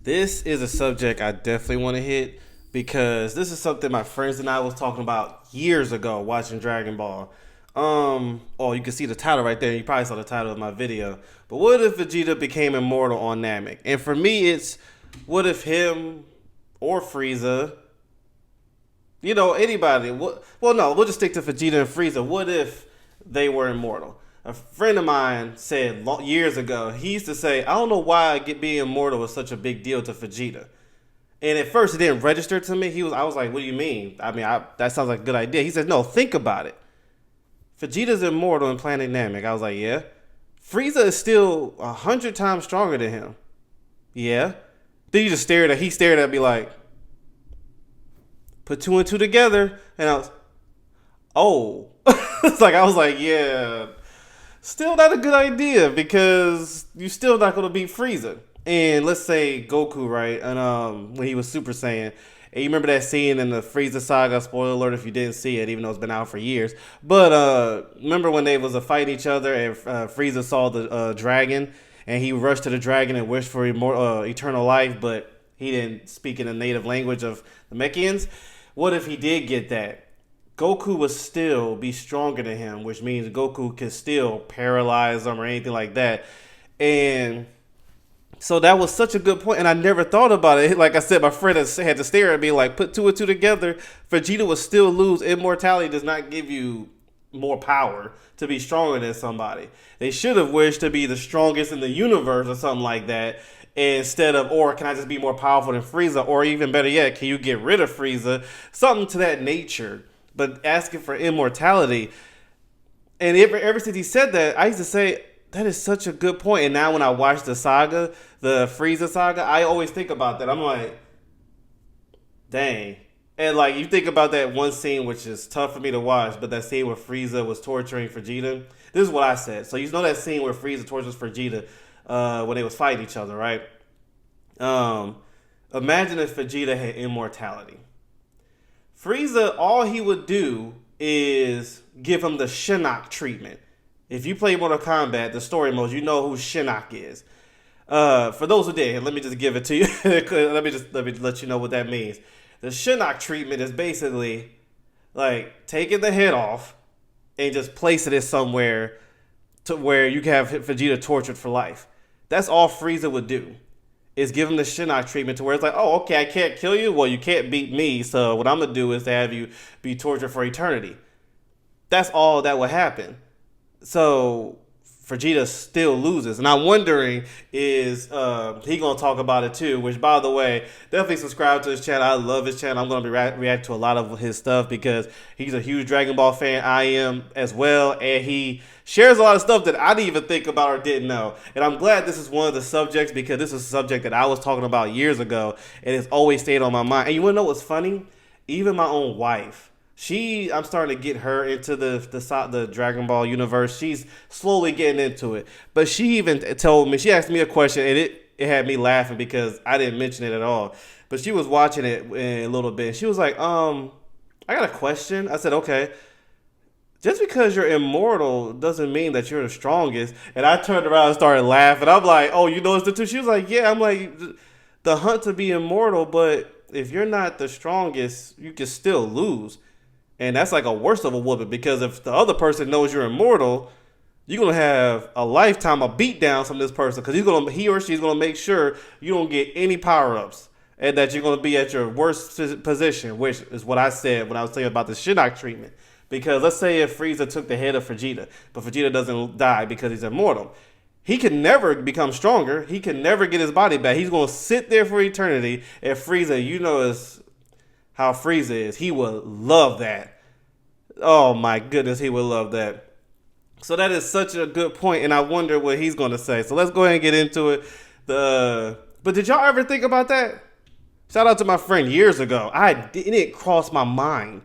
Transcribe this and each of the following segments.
This is a subject I definitely want to hit because this is something my friends and I was talking about years ago watching Dragon Ball. Oh, you can see the title right there. You probably saw the title of my video. But what if Vegeta became immortal on Namek? And for me, it's what if him or Frieza, anybody. Well, no, we'll just stick to Vegeta and Frieza. What if they were immortal? A friend of mine said years ago, he used to say, I don't know why being immortal was such a big deal to Vegeta. And at first it didn't register to me. I was like, what do you mean? That sounds like a good idea. He said, no, think about it. Vegeta's immortal in Planet Namek. I was like, yeah. Frieza is still 100 times stronger than him. Yeah. Then he stared at me like, put two and two together. And oh. I was like, yeah. Still not a good idea because you're still not going to beat Frieza. And let's say Goku, right? And when he was Super Saiyan. And you remember that scene in the Frieza saga? Spoiler alert if you didn't see it, even though it's been out for years. But remember when they was fighting each other and Frieza saw the dragon and he rushed to the dragon and wished for eternal life, but he didn't speak in the native language of the Mechians? What if he did get that? Goku would still be stronger than him, which means Goku could still paralyze him or anything like that. And so that was such a good point, and I never thought about it. Like I said, my friend had to stare at me like, put two and two together. Vegeta would still lose. Immortality does not give you more power to be stronger than somebody. They should have wished to be the strongest in the universe or something like that. Instead of, or can I just be more powerful than Frieza? Or even better yet, can you get rid of Frieza? Something to that nature. But asking for immortality. And ever since he said that, I used to say, that is such a good point. And now when I watch the saga, the Frieza saga, I always think about that. I'm like, dang. And like you think about that one scene, which is tough for me to watch, but that scene where Frieza was torturing Vegeta. This is what I said. So you know that scene where Frieza tortures Vegeta when they was fighting each other, right? Imagine if Vegeta had immortality. Frieza, all he would do is give him the Shinnok treatment. If you play Mortal Kombat, the story modes, you know who Shinnok is. For those who did, let me just give it to you. let me let you know what that means. The Shinnok treatment is basically like taking the head off and just placing it somewhere to where you can have Vegeta tortured for life. That's all Frieza would do. Is give him the Shinnok treatment to where it's like, oh, okay, I can't kill you. Well, you can't beat me. So what I'm gonna do is to have you be tortured for eternity. That's all that would happen. So Vegeta still loses, and I'm wondering is he gonna talk about it too? Which, by the way, definitely subscribe to his channel. I love his channel. I'm gonna be react to a lot of his stuff because he's a huge Dragon Ball fan. I am as well, and he shares a lot of stuff that I didn't even think about or didn't know. And I'm glad this is one of the subjects because this is a subject that I was talking about years ago, and it's always stayed on my mind. And you wanna know what's funny? Even my own wife. I'm starting to get her into the Dragon Ball universe. She's slowly getting into it. But she even told me, she asked me a question, and it had me laughing because I didn't mention it at all. But she was watching it a little bit. She was like, I got a question. I said, okay. Just because you're immortal doesn't mean that you're the strongest. And I turned around and started laughing. I'm like, oh, you noticed it too? She was like, yeah. I'm like, the hunt to be immortal, but if you're not the strongest, you can still lose. And that's like a worse of a whooping because if the other person knows you're immortal, you're gonna have a lifetime of beatdowns from this person because he or she's gonna make sure you don't get any power ups and that you're gonna be at your worst position, which is what I said when I was telling you about the Shinnok treatment. Because let's say if Frieza took the head of Vegeta, but Vegeta doesn't die because he's immortal, he can never become stronger. He can never get his body back. He's gonna sit there for eternity. And Frieza, you know, is how Frieza is. He would love that. Oh my goodness, he would love that. So that is such a good point, and I wonder what he's going to say. So let's go ahead and get into it. But did y'all ever think about that? Shout out to my friend years ago. It didn't cross my mind.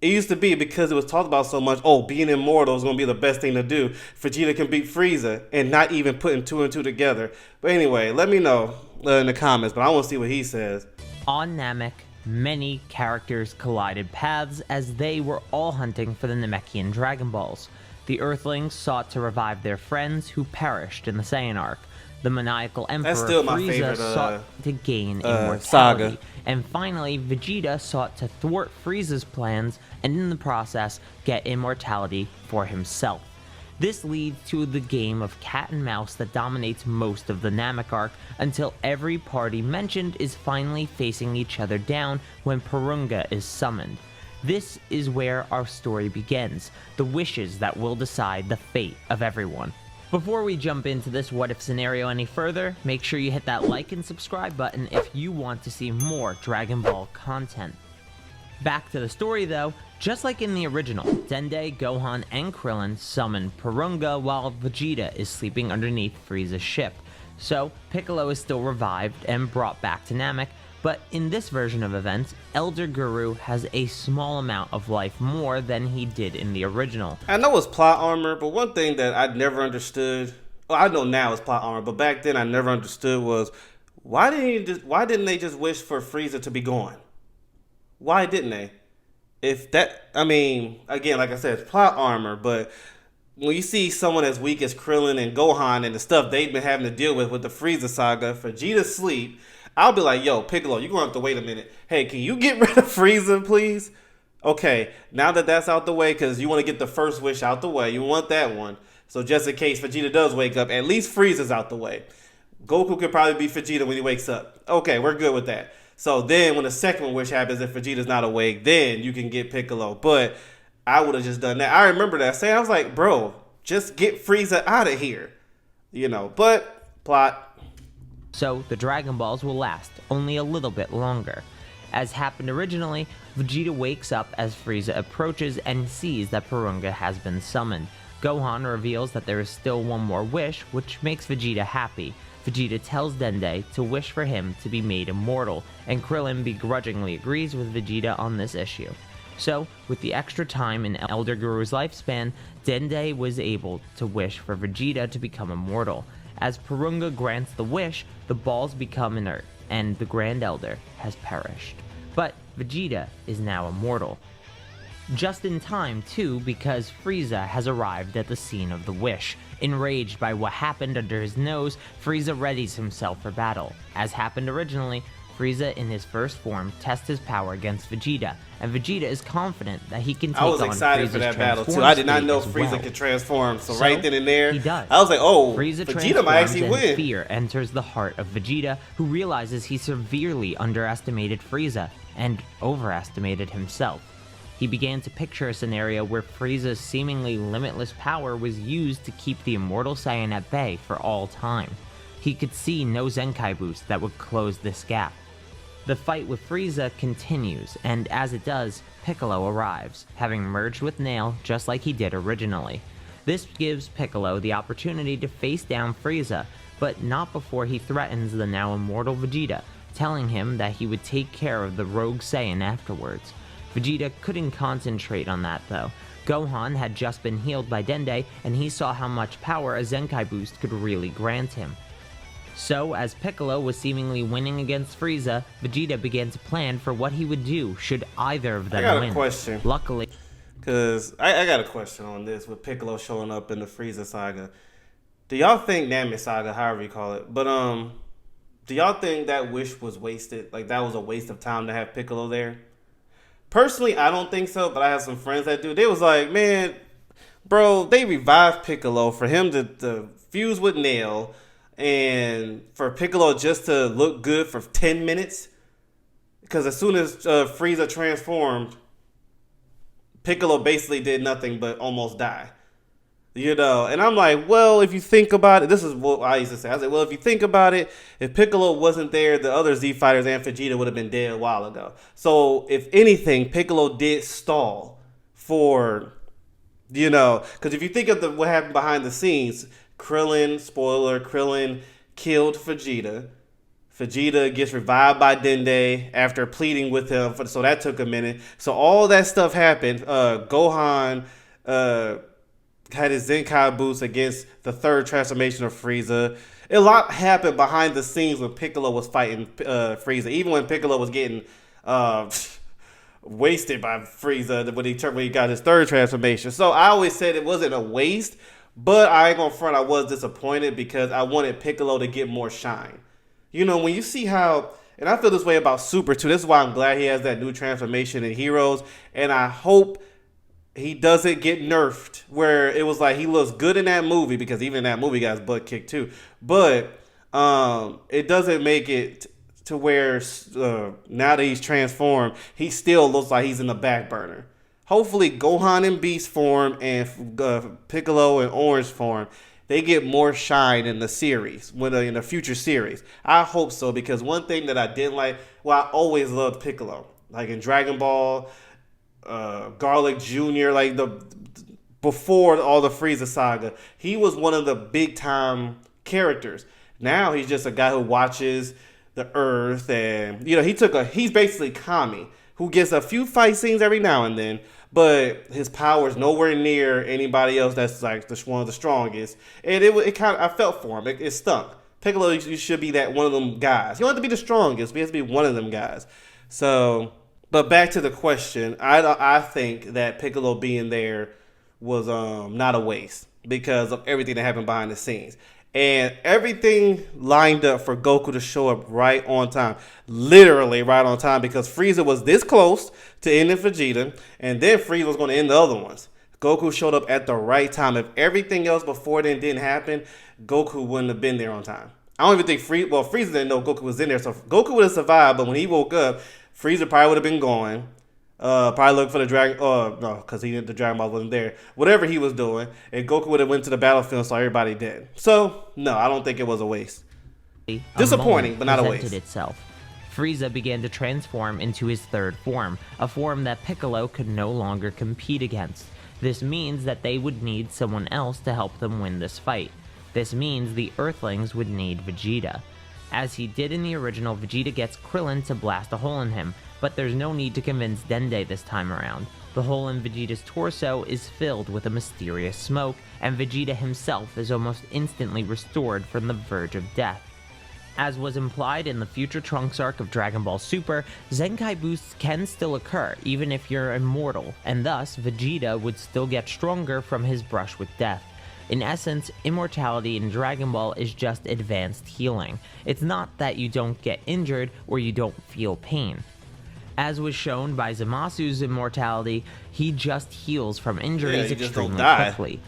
It used to be because it was talked about so much. Oh, being immortal is going to be the best thing to do. Vegeta can beat Frieza and not even putting two and two together. But anyway, let me know in the comments. But I want to see what he says. On Namek, many characters collided paths as they were all hunting for the Namekian Dragon Balls. The Earthlings sought to revive their friends who perished in the Saiyan arc. The maniacal emperor still my Frieza favorite, sought to gain immortality. saga. And finally, Vegeta sought to thwart Frieza's plans and in the process get immortality for himself. This leads to the game of cat and mouse that dominates most of the Namek arc until every party mentioned is finally facing each other down when Porunga is summoned. This is where our story begins, the wishes that will decide the fate of everyone. Before we jump into this what if scenario any further, make sure you hit that like and subscribe button if you want to see more Dragon Ball content. Back to the story though, just like in the original, Dende, Gohan, and Krillin summon Porunga while Vegeta is sleeping underneath Frieza's ship. So, Piccolo is still revived and brought back to Namek, but in this version of events, Elder Guru has a small amount of life more than he did in the original. I know it's plot armor, but one thing that I never understood, well, I know now it's plot armor, but back then I never understood was, why didn't they just wish for Frieza to be gone? Why didn't they? If that, I mean, again, like I said, it's plot armor, but when you see someone as weak as Krillin and Gohan and the stuff they've been having to deal with the Frieza saga, for Vegeta's sleep, I'll be like, yo, Piccolo, you're going to have to wait a minute. Hey, can you get rid of Frieza, please? Okay, now that that's out the way, because you want to get the first wish out the way. You want that one. So just in case Vegeta does wake up, at least Frieza's out the way. Goku could probably be Vegeta when he wakes up. Okay, we're good with that. So then when the second wish happens, if Vegeta's not awake, then you can get Piccolo. But I would have just done that. I remember that saying. I was like, bro, just get Frieza out of here. You know, but plot. So the Dragon Balls will last only a little bit longer. As happened originally, Vegeta wakes up as Frieza approaches and sees that Porunga has been summoned. Gohan reveals that there is still one more wish, which makes Vegeta happy. Vegeta tells Dende to wish for him to be made immortal, and Krillin begrudgingly agrees with Vegeta on this issue. So, with the extra time in Elder Guru's lifespan, Dende was able to wish for Vegeta to become immortal. As Porunga grants the wish, the balls become inert, and the Grand Elder has perished. But Vegeta is now immortal. Just in time, too, because Frieza has arrived at the scene of the wish. Enraged by what happened under his nose, Frieza readies himself for battle. As happened originally, Frieza in his first form tests his power against Vegeta, and Vegeta is confident that he can take on Frieza's I was excited for that battle too. I did not know Frieza could transform, so right then and there, he does. I was like, oh, Frieza Vegeta might actually and win. Fear enters the heart of Vegeta, who realizes he severely underestimated Frieza and overestimated himself. He began to picture a scenario where Frieza's seemingly limitless power was used to keep the Immortal Saiyan at bay for all time. He could see no Zenkai boost that would close this gap. The fight with Frieza continues, and as it does, Piccolo arrives, having merged with Nail just like he did originally. This gives Piccolo the opportunity to face down Frieza, but not before he threatens the now immortal Vegeta, telling him that he would take care of the Rogue Saiyan afterwards. Vegeta couldn't concentrate on that though. Gohan had just been healed by Dende, and he saw how much power a Zenkai boost could really grant him. So, as Piccolo was seemingly winning against Frieza, Vegeta began to plan for what he would do should either of them win. I got a question. Luckily, because I got a question on this with Piccolo showing up in the Frieza saga. Do y'all think Namek saga, however you call it, but do y'all think that wish was wasted? Like that was a waste of time to have Piccolo there? Personally, I don't think so, but I have some friends that do. They was like, man, bro, they revived Piccolo for him to fuse with Nail and for Piccolo just to look good for 10 minutes. Because as soon as Frieza transformed, Piccolo basically did nothing but almost die. You know, and I'm like, well, if you think about it, this is what I used to say. I was like, well, if you think about it, if Piccolo wasn't there, the other Z fighters and Vegeta would have been dead a while ago. So, if anything, Piccolo did stall for, you know, because if you think of what happened behind the scenes, Krillin killed Vegeta. Vegeta gets revived by Dende after pleading with him, so that took a minute. So, all that stuff happened. Gohan, had his Zenkai boost against the third transformation of Frieza. A lot happened behind the scenes when Piccolo was fighting Frieza. Even when Piccolo was getting wasted by Frieza when he got his third transformation. So I always said it wasn't a waste, But I ain't gonna front, I was disappointed because I wanted Piccolo to get more shine. You know, when you see how, and I feel this way about Super too. This is why I'm glad he has that new transformation in Heroes, and I hope he doesn't get nerfed where it was like he looks good in that movie, because even in that movie he got his butt kicked too. But it doesn't make it to where now that he's transformed, he still looks like he's in the back burner. Hopefully Gohan in Beast form and Piccolo in Orange form, they get more shine in the series, in the future series. I hope so, because one thing that I didn't like, well, I always loved Piccolo. Like in Dragon Ball, Garlic Jr., like before all the Frieza saga, he was one of the big time characters. Now he's just a guy who watches the Earth, and he's basically Kami, who gets a few fight scenes every now and then, but his power is nowhere near anybody else that's like one of the strongest. And it kind of, I felt for him. It stunk. Piccolo, you should be that one of them guys. You don't have to be the strongest, but you have to be one of them guys. So, but back to the question, I think that Piccolo being there was not a waste because of everything that happened behind the scenes. And everything lined up for Goku to show up right on time. Literally right on time, because Frieza was this close to ending Vegeta, and then Frieza was going to end the other ones. Goku showed up at the right time. If everything else before then didn't happen, Goku wouldn't have been there on time. I don't even think Frieza didn't know Goku was in there, so Goku would have survived, but when he woke up, Frieza probably would have been gone. Probably looking for the Dragon. No, because the Dragon Ball wasn't there. Whatever he was doing, and Goku would have went to the battlefield and saw everybody dead. So no, I don't think it was a waste. Disappointing, but not a waste. Itself. Frieza began to transform into his third form, a form that Piccolo could no longer compete against. This means that they would need someone else to help them win this fight. This means the Earthlings would need Vegeta. As he did in the original, Vegeta gets Krillin to blast a hole in him, but there's no need to convince Dende this time around. The hole in Vegeta's torso is filled with a mysterious smoke, and Vegeta himself is almost instantly restored from the verge of death. As was implied in the future Trunks arc of Dragon Ball Super, Zenkai boosts can still occur even if you're immortal, and thus Vegeta would still get stronger from his brush with death. In essence, immortality in Dragon Ball is just advanced healing. It's not that you don't get injured or you don't feel pain. As was shown by Zamasu's immortality, he just heals from injuries extremely quickly.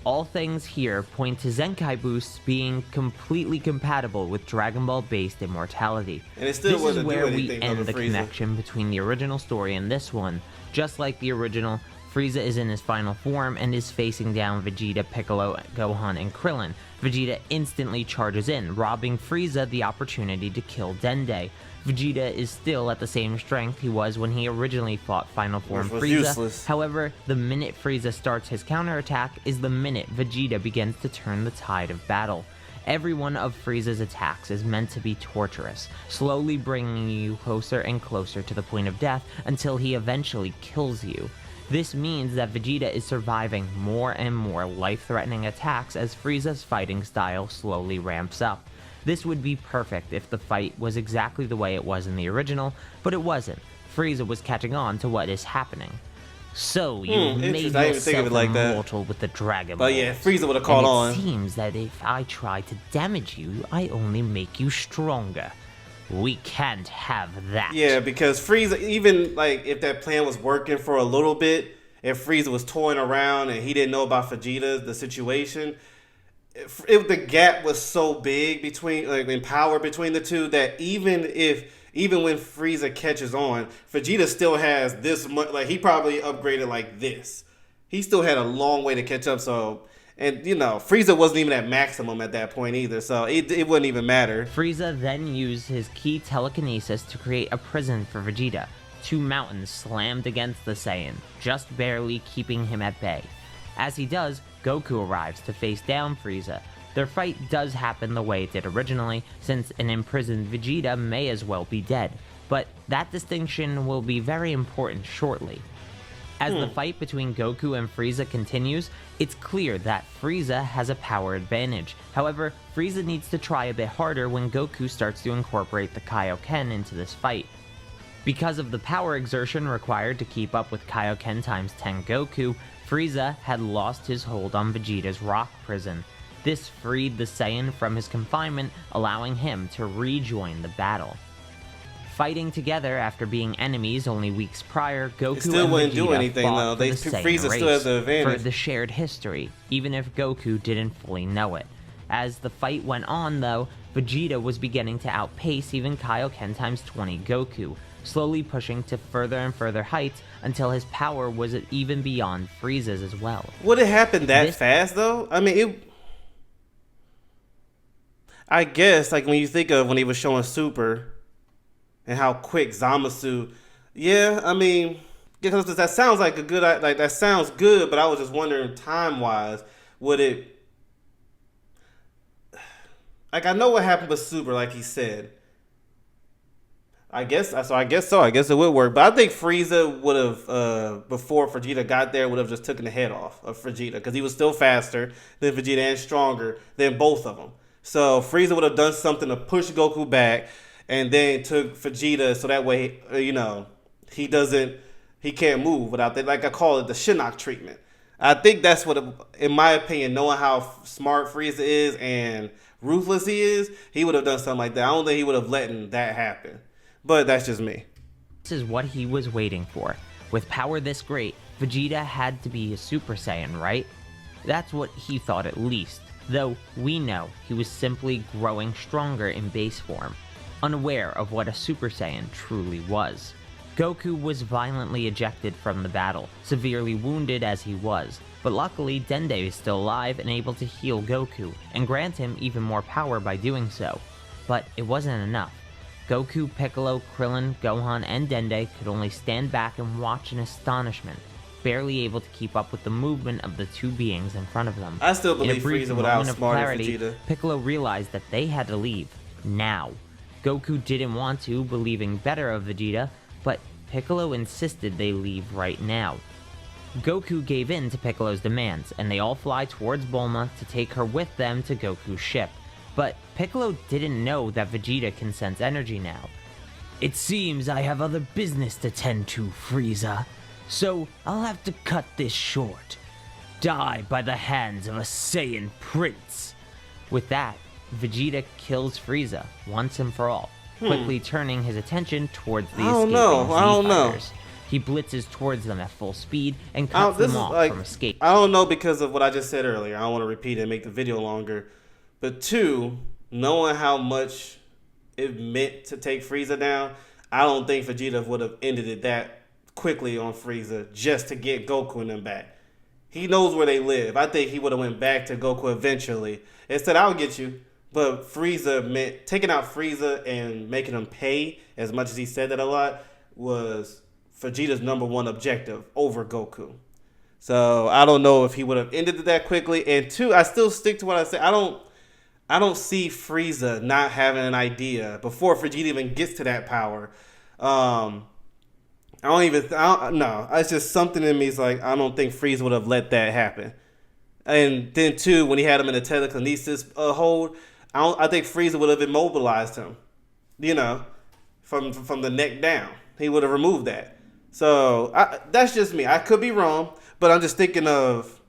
All things here point to Zenkai boosts being completely compatible with Dragon Ball based immortality. And it still this is where we end the connection between the original story and this one. Just like the original, Frieza is in his final form and is facing down Vegeta, Piccolo, Gohan, and Krillin. Vegeta instantly charges in, robbing Frieza the opportunity to kill Dende. Vegeta is still at the same strength he was when he originally fought Final Form Frieza. Useless. However, the minute Frieza starts his counterattack is the minute Vegeta begins to turn the tide of battle. Every one of Frieza's attacks is meant to be torturous, slowly bringing you closer and closer to the point of death until he eventually kills you. This means that Vegeta is surviving more and more life-threatening attacks as Frieza's fighting style slowly ramps up. This would be perfect if the fight was exactly the way it was in the original, but it wasn't. Frieza was catching on to what is happening. So, you made yourself immortal with the Dragon Balls. But yeah, Frieza would have caught on. It seems that if I try to damage you, I only make you stronger. We can't have that. Yeah, because Frieza, even like if that plan was working for a little bit, if Frieza was toying around and he didn't know about Vegeta, the situation, the gap was so big between, like, in power between the two, that even when Frieza catches on, Vegeta still has this much. Like, he probably upgraded like this. He still had a long way to catch up. So. And, Frieza wasn't even at maximum at that point either, so it wouldn't even matter. Frieza then used his key telekinesis to create a prison for Vegeta. Two mountains slammed against the Saiyan, just barely keeping him at bay. As he does, Goku arrives to face down Frieza. Their fight does happen the way it did originally, since an imprisoned Vegeta may as well be dead. But that distinction will be very important shortly. As the fight between Goku and Frieza continues, it's clear that Frieza has a power advantage. However, Frieza needs to try a bit harder when Goku starts to incorporate the Kaioken into this fight. Because of the power exertion required to keep up with Kaioken times 10 Goku, Frieza had lost his hold on Vegeta's rock prison. This freed the Saiyan from his confinement, allowing him to rejoin the battle. Fighting together after being enemies only weeks prior, Goku still and wouldn't Vegeta do anything, fought though. for the Frieza Saiyan still has the race advantage. for the shared history, even if Goku didn't fully know it. As the fight went on, though, Vegeta was beginning to outpace even Kaioken times 20 Goku, slowly pushing to further and further heights until his power was even beyond Frieza's as well. Would it happen that fast, though? I mean, I guess, like, when you think of when he was showing Super and how quick Zamasu... Yeah, I mean, because that sounds like a good... Like, that sounds good, but I was just wondering, time-wise, would it... Like, I know what happened with Super, like he said. I guess so. I guess it would work. But I think Frieza would have, before Vegeta got there, would have just taken the head off of Vegeta. Because he was still faster than Vegeta and stronger than both of them. So Frieza would have done something to push Goku back. And then took Vegeta so that way, he can't move without that. Like I call it the Shinnok treatment. I think that's what, in my opinion, knowing how smart Frieza is and ruthless he is, he would have done something like that. I don't think he would have let that happen. But that's just me. This is what he was waiting for. With power this great, Vegeta had to be a Super Saiyan, right? That's what he thought at least. Though we know he was simply growing stronger in base form, unaware of what a Super Saiyan truly was. Goku was violently ejected from the battle, severely wounded as he was, but luckily Dende is still alive and able to heal Goku, and grant him even more power by doing so. But it wasn't enough. Goku, Piccolo, Krillin, Gohan, and Dende could only stand back and watch in astonishment, barely able to keep up with the movement of the two beings in front of them. I still believe Frieza would outsmart Vegeta. Piccolo realized that they had to leave, now. Goku didn't want to, believing better of Vegeta, but Piccolo insisted they leave right now. Goku gave in to Piccolo's demands, and they all fly towards Bulma to take her with them to Goku's ship. But Piccolo didn't know that Vegeta can sense energy now. "It seems I have other business to tend to, Frieza, so I'll have to cut this short. Die by the hands of a Saiyan prince." With that, Vegeta kills Frieza once and for all, quickly turning his attention towards the escaping Z-Fighters. He blitzes towards them at full speed and cuts them off from escape. I don't know, because of what I just said earlier. I don't want to repeat it and make the video longer. But two, knowing how much it meant to take Frieza down, I don't think Vegeta would have ended it that quickly on Frieza just to get Goku and them back. He knows where they live. I think he would have went back to Goku eventually and said, "I'll get you." But Frieza meant taking out Frieza and making him pay, as much as he said that a lot, was Vegeta's #1 objective over Goku. So I don't know if he would have ended it that quickly. And two, I still stick to what I said. I don't see Frieza not having an idea before Vegeta even gets to that power. No, it's just something in me is like, I don't think Frieza would have let that happen. And then two, when he had him in the telekinesis hold, I think Frieza would have immobilized him, from the neck down. He would have removed that. So that's just me. I could be wrong, but I'm just thinking of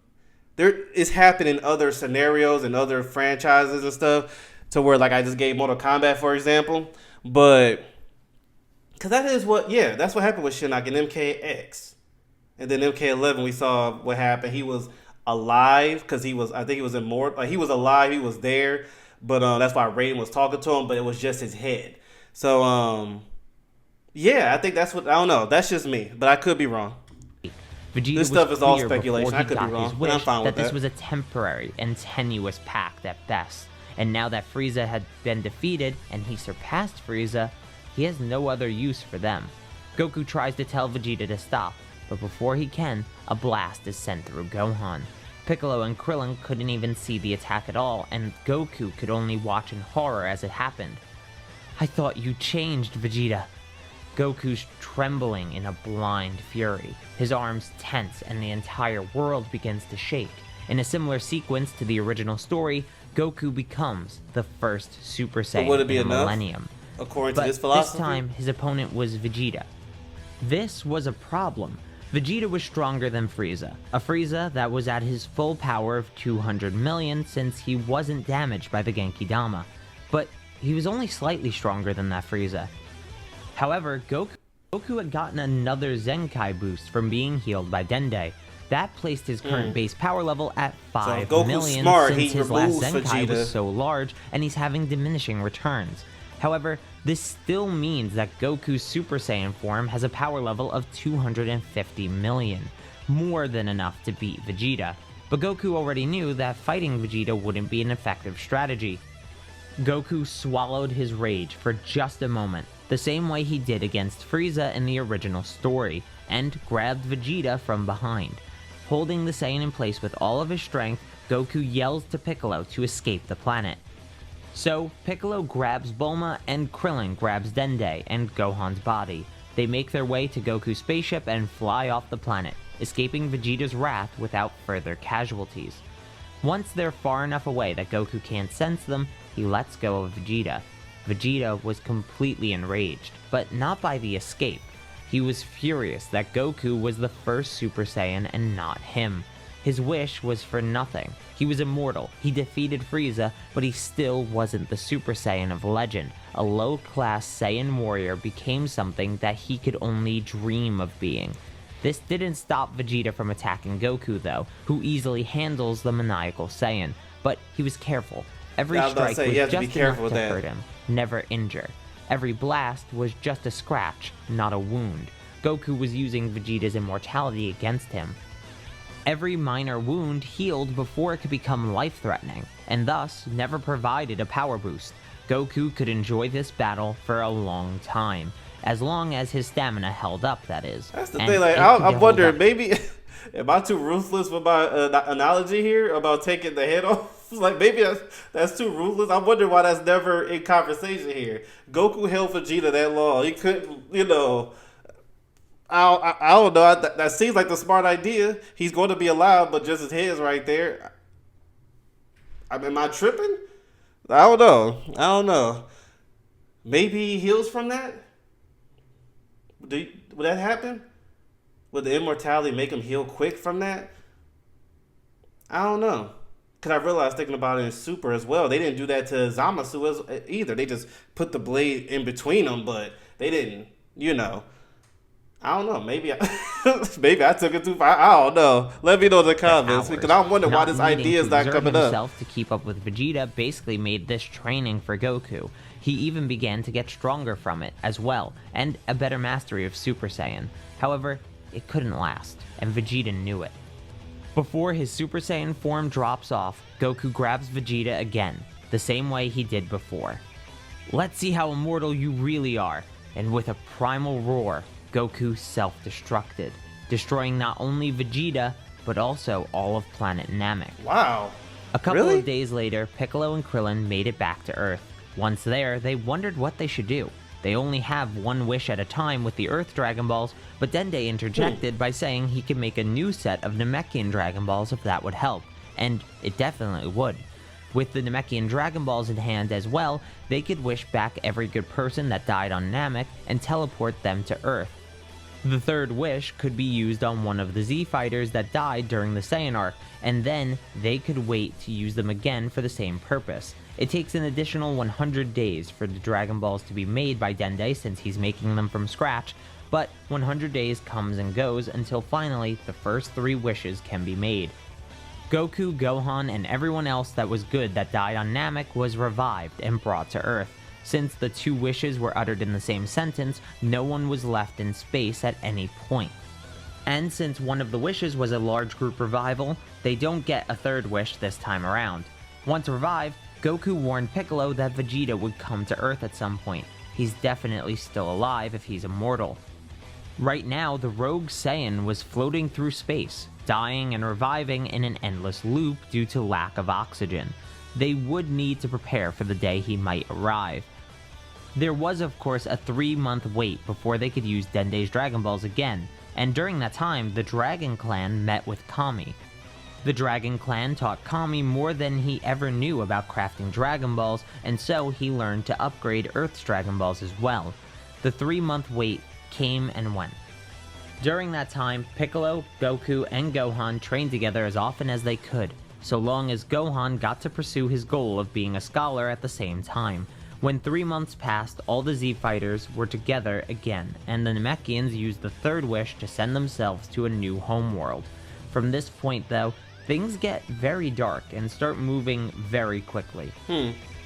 it's happened in other scenarios and other franchises and stuff, to where, like, I just gave Mortal Kombat, for example, but because that's what happened with Shinnok in MKX, and then MK11 we saw what happened. He was alive because I think he was immortal. Like, he was alive, he was there, but that's why Raiden was talking to him, but it was just his head. So I think that's what, I don't know. That's just me, but I could be wrong. Vegeta this stuff is all speculation. I could be wrong, but I'm fine with that. This was a temporary and tenuous pact at best, and now that Frieza had been defeated and he surpassed Frieza, he has no other use for them. Goku tries to tell Vegeta to stop, but before he can, a blast is sent through Gohan. Piccolo and Krillin couldn't even see the attack at all, and Goku could only watch in horror as it happened. "I thought you changed, Vegeta." Goku's trembling in a blind fury. His arms tense and the entire world begins to shake. In a similar sequence to the original story, Goku becomes the first Super Saiyan in the millennium. According to this philosophy? This time, his opponent was Vegeta. This was a problem. Vegeta was stronger than Frieza, a Frieza that was at his full power of 200 million since he wasn't damaged by the Genki Dama, but he was only slightly stronger than that Frieza. However, Goku had gotten another Zenkai boost from being healed by Dende. That placed his current base power level at 5 million since his last Zenkai was so large and he's having diminishing returns. However, this still means that Goku's Super Saiyan form has a power level of 250 million, more than enough to beat Vegeta. But Goku already knew that fighting Vegeta wouldn't be an effective strategy. Goku swallowed his rage for just a moment, the same way he did against Frieza in the original story, and grabbed Vegeta from behind. Holding the Saiyan in place with all of his strength, Goku yells to Piccolo to escape the planet. So, Piccolo grabs Bulma and Krillin grabs Dende and Gohan's body. They make their way to Goku's spaceship and fly off the planet, escaping Vegeta's wrath without further casualties. Once they're far enough away that Goku can't sense them, he lets go of Vegeta. Vegeta was completely enraged, but not by the escape. He was furious that Goku was the first Super Saiyan and not him. His wish was for nothing. He was immortal, he defeated Frieza, but he still wasn't the Super Saiyan of legend. A low-class Saiyan warrior became something that he could only dream of being. This didn't stop Vegeta from attacking Goku though, who easily handles the maniacal Saiyan, but he was careful. Every strike was just enough to hurt him, never injure. Every blast was just a scratch, not a wound. Goku was using Vegeta's immortality against him. Every minor wound healed before it could become life-threatening, and thus never provided a power boost. Goku could enjoy this battle for a long time, as long as his stamina held up, that is. That's the thing, like, I'm wondering, maybe, am I too ruthless with my analogy here about taking the head off? Like, maybe that's too ruthless. I'm wondering why that's never in conversation here. Goku held Vegeta that long. He couldn't, I don't know. That seems like the smart idea. He's going to be alive, but just his head's right there. Am I tripping? I don't know. Maybe he heals from that? Would that happen? Would the immortality make him heal quick from that? I don't know. Because I realized thinking about it in Super as well, they didn't do that to Zamasu either. They just put the blade in between them, but they didn't, I don't know. Maybe I took it too far. I don't know. Let me know in the comments, because I'm wondering why this idea is not coming up. Himself to keep up with Vegeta basically made this training for Goku. He even began to get stronger from it as well, and a better mastery of Super Saiyan. However, it couldn't last, and Vegeta knew it. Before his Super Saiyan form drops off, Goku grabs Vegeta again, the same way he did before. Let's see how immortal you really are, and with a primal roar, Goku self-destructed, destroying not only Vegeta, but also all of planet Namek. Wow. A couple of days later, Piccolo and Krillin made it back to Earth. Once there, they wondered what they should do. They only have one wish at a time with the Earth Dragon Balls, but Dende interjected by saying he could make a new set of Namekian Dragon Balls if that would help, and it definitely would. With the Namekian Dragon Balls in hand as well, they could wish back every good person that died on Namek and teleport them to Earth. The third wish could be used on one of the Z fighters that died during the Saiyan arc, and then they could wait to use them again for the same purpose. It takes an additional 100 days for the Dragon Balls to be made by Dende since he's making them from scratch, but 100 days comes and goes until finally the first 3 wishes can be made. Goku, Gohan, and everyone else that was good that died on Namek was revived and brought to Earth. Since the 2 wishes were uttered in the same sentence, no one was left in space at any point. And since one of the wishes was a large group revival, they don't get a third wish this time around. Once revived, Goku warned Piccolo that Vegeta would come to Earth at some point. He's definitely still alive if he's immortal. Right now, the rogue Saiyan was floating through space, dying and reviving in an endless loop due to lack of oxygen. They would need to prepare for the day he might arrive. There was of course a 3-month wait before they could use Dende's Dragon Balls again, and during that time the Dragon Clan met with Kami. The Dragon Clan taught Kami more than he ever knew about crafting Dragon Balls, and so he learned to upgrade Earth's Dragon Balls as well. The 3-month wait came and went. During that time, Piccolo, Goku, and Gohan trained together as often as they could, so long as Gohan got to pursue his goal of being a scholar at the same time. When 3 months passed, all the Z Fighters were together again, and the Namekians used the third wish to send themselves to a new homeworld. From this point, though, things get very dark and start moving very quickly.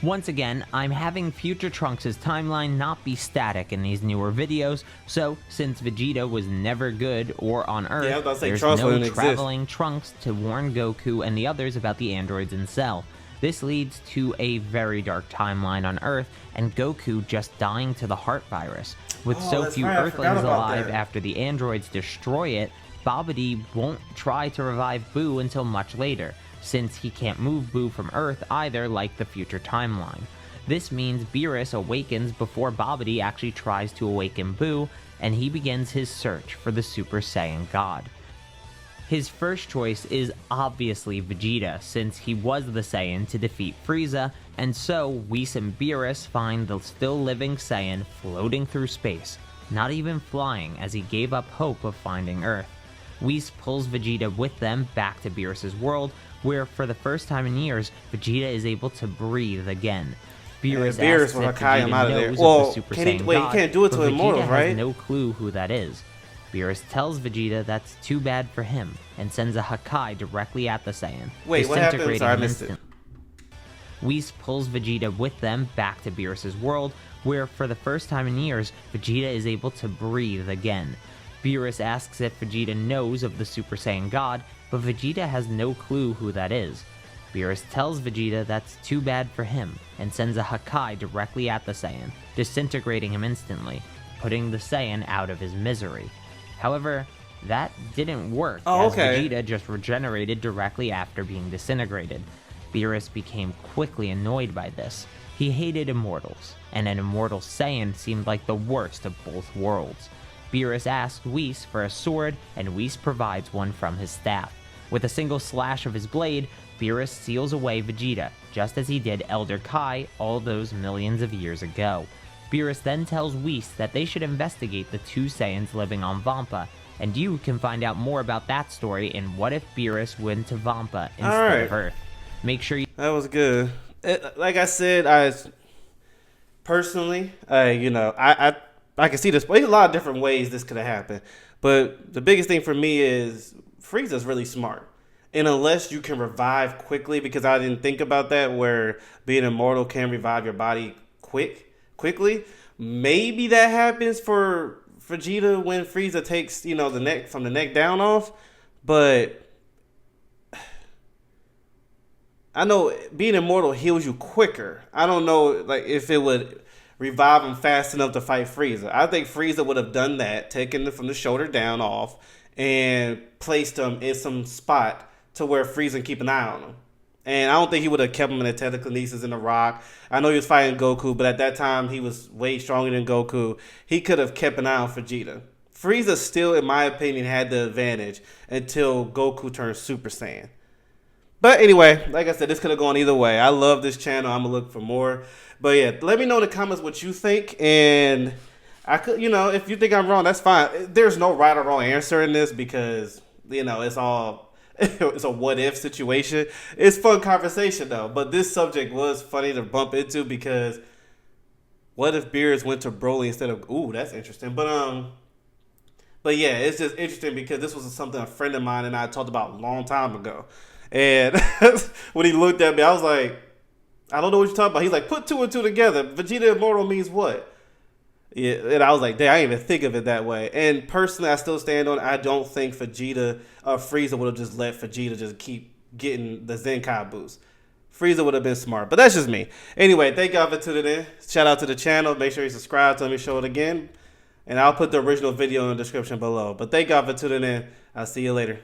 Once again, I'm having Future Trunks' timeline not be static in these newer videos, so since Vegeta was never good or on Earth, there's no traveling Trunks to warn Goku and the others about the androids in Cell. This leads to a very dark timeline on Earth and Goku just dying to the heart virus. With so few Earthlings alive after the androids destroy it, Babidi won't try to revive Boo until much later, since he can't move Boo from Earth either like the future timeline. This means Beerus awakens before Babidi actually tries to awaken Boo, and he begins his search for the Super Saiyan God. His first choice is obviously Vegeta, since he was the Saiyan to defeat Frieza, and so Whis and Beerus find the still living Saiyan floating through space, not even flying as he gave up hope of finding Earth. Whis pulls Vegeta with them back to Beerus' world, where for the first time in years, Vegeta is able to breathe again. Beerus asks if Vegeta knows of the Super Saiyan God, he can't do it to Immortal, Vegeta right? has no clue who that is. Beerus tells Vegeta that's too bad for him, and sends a Hakai directly at the Saiyan, disintegrating him instantly. Whis pulls Vegeta with them back to Beerus' world, where for the first time in years, Vegeta is able to breathe again. Beerus asks if Vegeta knows of the Super Saiyan God, but Vegeta has no clue who that is. Beerus tells Vegeta that's too bad for him, and sends a Hakai directly at the Saiyan, disintegrating him instantly, putting the Saiyan out of his misery. However, that didn't work, as Vegeta just regenerated directly after being disintegrated. Beerus became quickly annoyed by this. He hated Immortals, and an Immortal Saiyan seemed like the worst of both worlds. Beerus asks Whis for a sword, and Whis provides one from his staff. With a single slash of his blade, Beerus seals away Vegeta, just as he did Elder Kai all those millions of years ago. Beerus then tells Whis that they should investigate the two Saiyans living on Vampa, and you can find out more about that story in What If Beerus Went to Vampa Instead of Earth. Make sure you... That was good. Like I said, I personally, I can see this. There's a lot of different ways this could have happened, but the biggest thing for me is Frieza's really smart. And unless you can revive quickly, because I didn't think about that, where being immortal can revive your body quickly, maybe that happens for Vegeta when Frieza takes, the neck from the neck down off. But I know being immortal heals you quicker. I don't know if it would revive him fast enough to fight Frieza. I think Frieza would have done that, taken it from the shoulder down off, and placed him in some spot to where Frieza can keep an eye on him. And I don't think he would have kept him in a telekinesis in the rock. I know he was fighting Goku, but at that time he was way stronger than Goku. He could have kept an eye on Vegeta. Frieza still, in my opinion, had the advantage until Goku turned Super Saiyan. But anyway, like I said, this could have gone either way. I love this channel. I'm going to look for more. But yeah, let me know in the comments what you think. And I could, if you think I'm wrong, that's fine. There's no right or wrong answer in this because, it's all... it's a what if situation. It's fun conversation though, but this subject was funny to bump into because what if Beerus went to Broly instead of that's interesting. But yeah, it's just interesting because this was something a friend of mine and I talked about a long time ago. And when he looked at me, I was like, I don't know what you're talking about. He's like, put two and two together. Vegeta Immortal means what? Yeah, and I was like, damn, I didn't even think of it that way. And personally, I still stand on it. I don't think Frieza would have just let Vegeta just keep getting the Zenkai boost. Frieza would have been smart, but that's just me. Anyway, thank y'all for tuning in. Shout out to the channel. Make sure you subscribe to Let Me Show It Again. And I'll put the original video in the description below. But thank y'all for tuning in. I'll see you later.